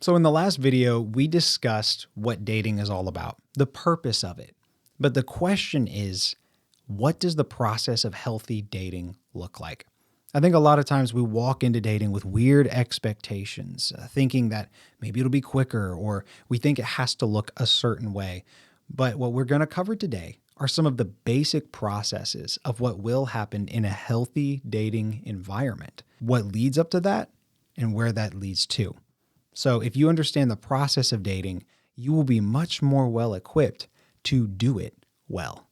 So in the last video, we discussed what dating is all about, the purpose of it. But the question is, what does the process of healthy dating look like? I think a lot of times we walk into dating with weird expectations, thinking that maybe it'll be quicker, or we think it has to look a certain way. But what we're going to cover today are some of the basic processes of what will happen in a healthy dating environment, what leads up to that, and where that leads to. So if you understand the process of dating, you will be much more well equipped to do it well.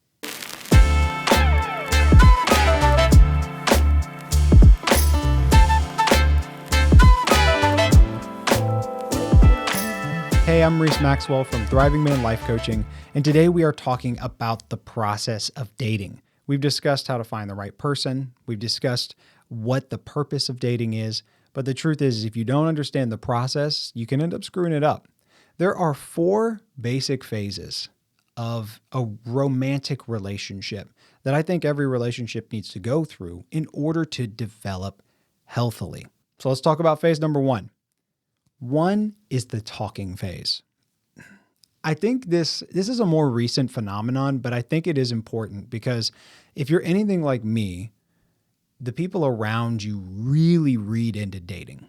Hey, I'm Reese Maxwell from Thriving Man Life Coaching, and today we are talking about the process of dating. We've discussed how to find the right person. We've discussed what the purpose of dating is, but the truth is, if you don't understand the process, you can end up screwing it up. There are 4 basic phases of a romantic relationship that I think every relationship needs to go through in order to develop healthily. So let's talk about phase number 1. 1 is the talking phase. I think this is a more recent phenomenon, but I think it is important because if you're anything like me, the people around you really read into dating.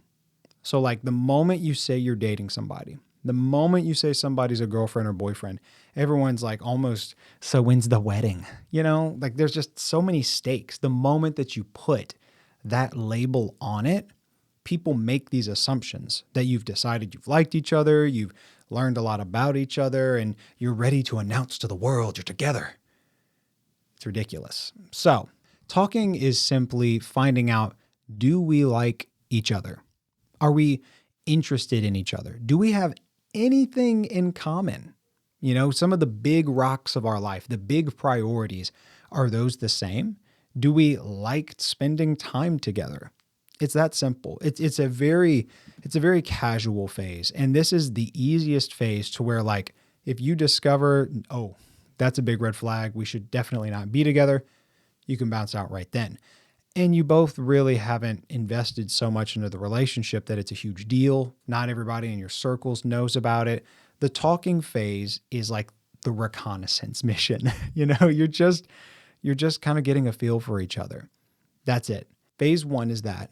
So like the moment you say you're dating somebody, the moment you say somebody's a girlfriend or boyfriend, everyone's like almost, so when's the wedding? You know, like there's just so many stakes. The moment that you put that label on it, people make these assumptions that you've decided you've liked each other, you've learned a lot about each other, and you're ready to announce to the world you're together. It's ridiculous. So talking is simply finding out, do we like each other? Are we interested in each other? Do we have anything in common? You know, some of the big rocks of our life, the big priorities, are those the same? Do we like spending time together? It's that simple. It's a very casual phase. And this is the easiest phase to where, like, if you discover, oh, that's a big red flag, we should definitely not be together, you can bounce out right then. And you both really haven't invested so much into the relationship that it's a huge deal. Not everybody in your circles knows about it. The talking phase is like the reconnaissance mission. You know, you're just kind of getting a feel for each other. That's it. Phase 1 is that.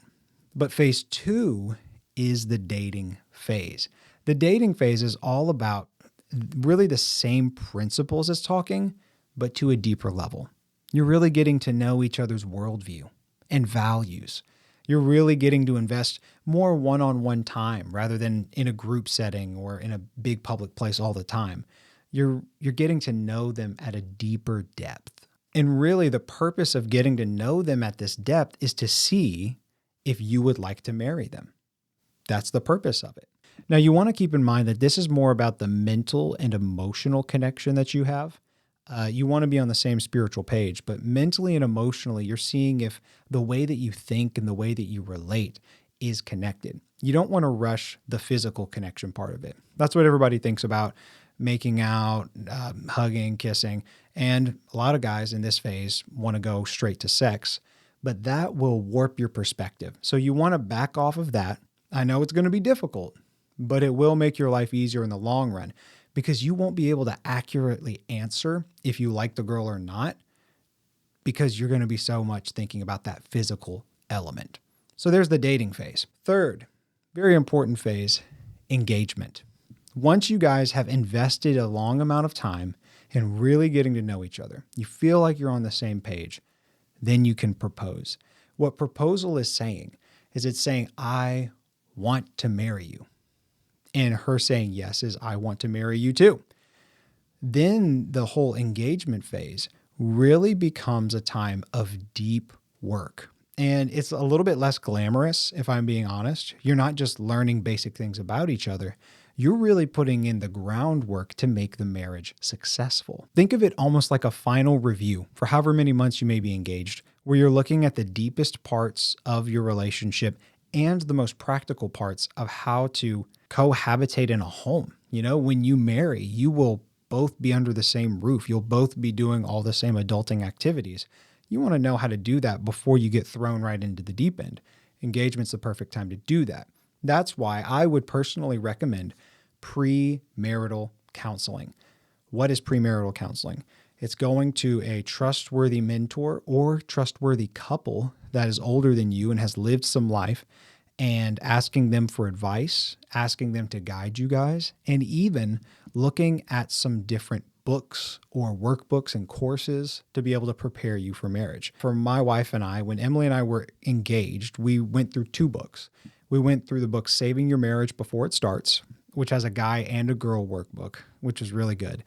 But phase 2 is the dating phase. The dating phase is all about really the same principles as talking, but to a deeper level. You're really getting to know each other's worldview and values. You're really getting to invest more one-on-one time rather than in a group setting or in a big public place all the time. You're getting to know them at a deeper depth. And really the purpose of getting to know them at this depth is to see if you would like to marry them. That's the purpose of it. Now, you want to keep in mind that this is more about the mental and emotional connection that you have. You want to be on the same spiritual page, but mentally and emotionally, you're seeing if the way that you think and the way that you relate is connected. You don't want to rush the physical connection part of it. That's what everybody thinks about, making out, hugging, kissing. And a lot of guys in this phase want to go straight to sex, but that will warp your perspective. So you want to back off of that. I know it's going to be difficult, but it will make your life easier in the long run because you won't be able to accurately answer if you like the girl or not because you're going to be so much thinking about that physical element. So there's the dating phase. Third, very important phase, engagement. Once you guys have invested a long amount of time in really getting to know each other, you feel like you're on the same page, then you can propose. What proposal is saying is it's saying, I want to marry you. And her saying yes is, I want to marry you too. Then the whole engagement phase really becomes a time of deep work. And it's a little bit less glamorous, if I'm being honest. You're not just learning basic things about each other. You're really putting in the groundwork to make the marriage successful. Think of it almost like a final review for however many months you may be engaged, where you're looking at the deepest parts of your relationship and the most practical parts of how to cohabitate in a home. You know, when you marry, you will both be under the same roof. You'll both be doing all the same adulting activities. You want to know how to do that before you get thrown right into the deep end. Engagement's the perfect time to do that. That's why I would personally recommend pre-marital counseling. What is premarital counseling? It's going to a trustworthy mentor or trustworthy couple that is older than you and has lived some life, and asking them for advice, asking them to guide you guys, and even looking at some different books or workbooks and courses to be able to prepare you for marriage. For my wife and I, when Emily and I were engaged, we went through 2 books. We went through the book Saving Your Marriage Before It Starts, which has a guy and a girl workbook, which was really good.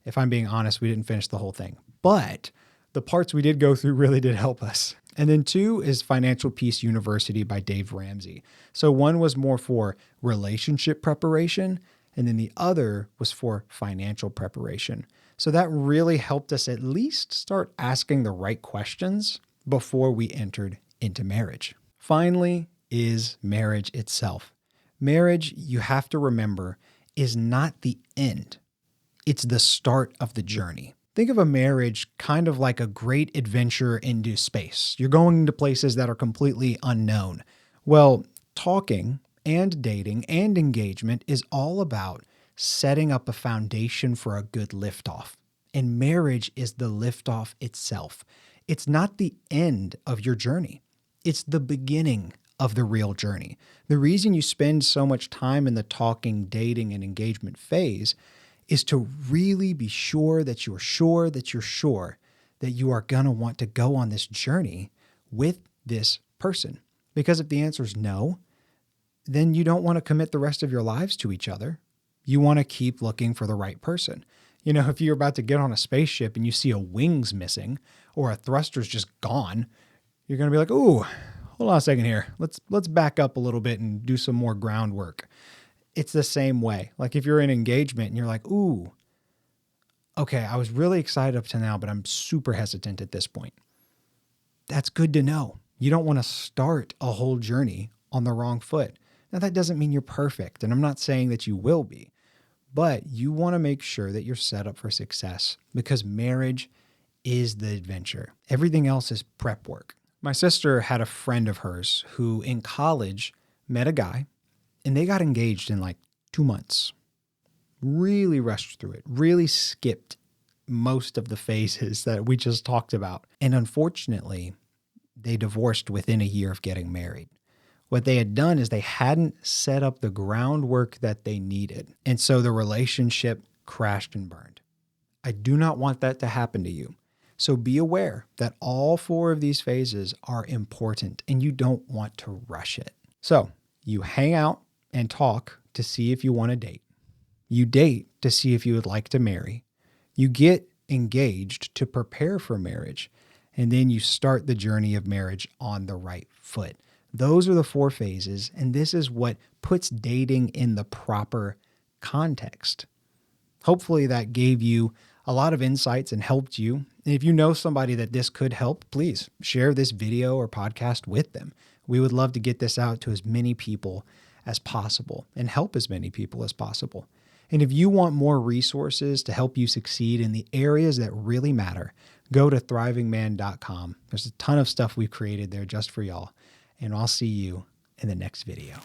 If I'm being honest, we didn't finish the whole thing, but the parts we did go through really did help us. And then 2 is Financial Peace University by Dave Ramsey. So one was more for relationship preparation, and then the other was for financial preparation. So that really helped us at least start asking the right questions before we entered into marriage. Finally is marriage itself. Marriage, you have to remember, is not the end. It's the start of the journey. Think of a marriage kind of like a great adventure into space. You're going to places that are completely unknown. Well, talking and dating and engagement is all about setting up a foundation for a good liftoff. And marriage is the liftoff itself. It's not the end of your journey. It's the beginning of the real journey. The reason you spend so much time in the talking, dating, and engagement phase is to really be sure that you're sure that you're sure that you are going to want to go on this journey with this person. Because if the answer is no, then you don't want to commit the rest of your lives to each other. You want to keep looking for the right person. You know, if you're about to get on a spaceship and you see a wing's missing or a thruster's just gone, you're going to be like, ooh, hold on a second here. Let's back up a little bit and do some more groundwork. It's the same way. Like if you're in engagement and you're like, ooh, okay, I was really excited up to now, but I'm super hesitant at this point. That's good to know. You don't want to start a whole journey on the wrong foot. Now, that doesn't mean you're perfect, and I'm not saying that you will be, but you want to make sure that you're set up for success because marriage is the adventure. Everything else is prep work. My sister had a friend of hers who in college met a guy, and they got engaged in like 2 months. Really rushed through it, really skipped most of the phases that we just talked about. And unfortunately, they divorced within a year of getting married. What they had done is they hadn't set up the groundwork that they needed. And so the relationship crashed and burned. I do not want that to happen to you. So be aware that all 4 of these phases are important and you don't want to rush it. So you hang out and talk to see if you want to date. You date to see if you would like to marry. You get engaged to prepare for marriage. And then you start the journey of marriage on the right foot. Those are the 4 phases. And this is what puts dating in the proper context. Hopefully that gave you a lot of insights and helped you. And if you know somebody that this could help, please share this video or podcast with them. We would love to get this out to as many people as possible and help as many people as possible. And if you want more resources to help you succeed in the areas that really matter, go to thrivingman.com. There's a ton of stuff we've created there just for y'all. And I'll see you in the next video.